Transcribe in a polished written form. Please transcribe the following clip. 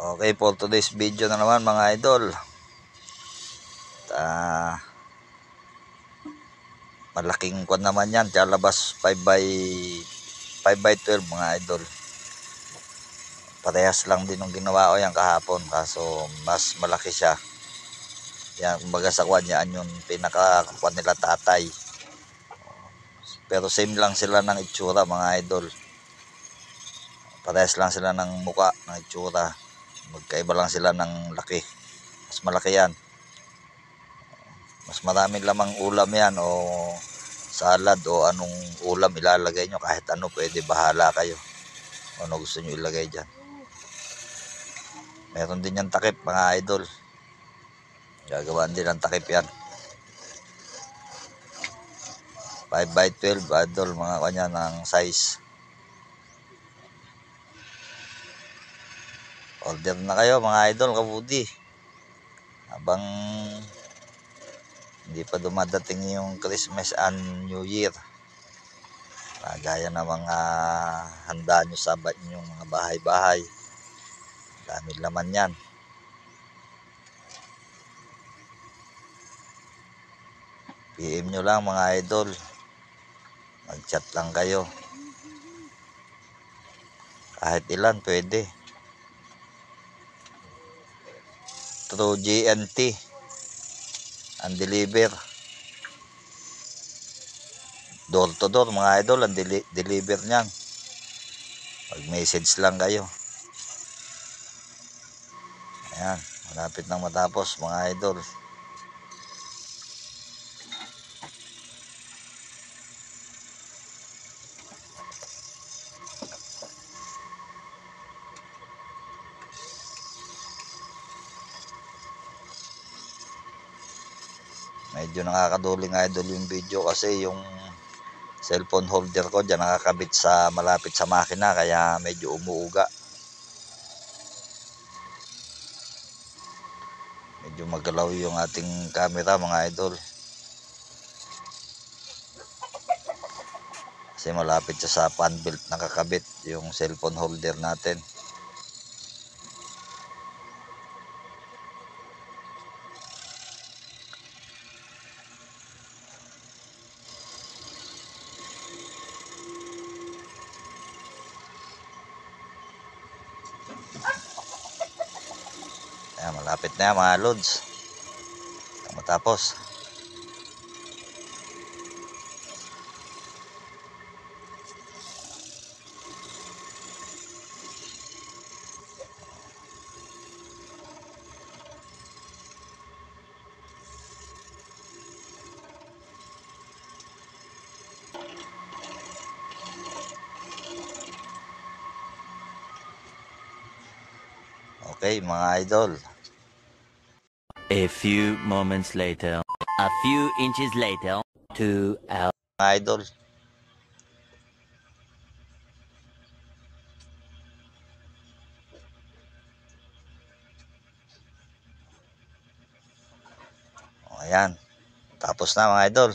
Okay, for today's video na naman mga idol. Malaking kwan naman yan. Lalabas 5x12 mga idol. Parehas lang din ng ginawa ko yan kahapon. Kaso mas malaki siya. Yan, kumbaga sa kwan yan yung pinaka-kwan nila tatay. Pero same lang sila ng itsura mga idol. Parehas lang sila ng muka, ng itsura. Magkaiba lang sila ng laki. Mas malaki yan. Mas maraming lamang ulam yan o salad o anong ulam ilalagay nyo. Kahit ano pwede, bahala kayo. Ano gusto nyo ilagay dyan. Meron din yan takip mga idol. Gagawaan din ang takip yan. 5x12 idol mga kanya ng size. Order na kayo mga idol kabudi. Habang hindi pa dumadating yung Christmas and New Year. Gaya ng mga handa nyo sa inyong mga bahay-bahay. Dami laman yan. PM nyo lang mga idol. Mag-chat lang kayo. Kahit ilan pwede. Through GNT and deliver. Door to door mga idol ang deliver niyan. Mag-message lang kayo. Ayan, malapit nang matapos mga idol. Medyo nakakaduling idol yung video kasi yung cellphone holder ko dyan nakakabit sa malapit sa makina kaya medyo umuuga. Medyo magalaw yung ating camera mga idol. Kasi malapit siya sa fan belt nakakabit yung cellphone holder natin. Ayan, malapit na yan mga lods. Matapos. Okay mga idol. A few moments later. A few inches later. 2 hours. Mga idol. Ayan. Tapos na mga idol.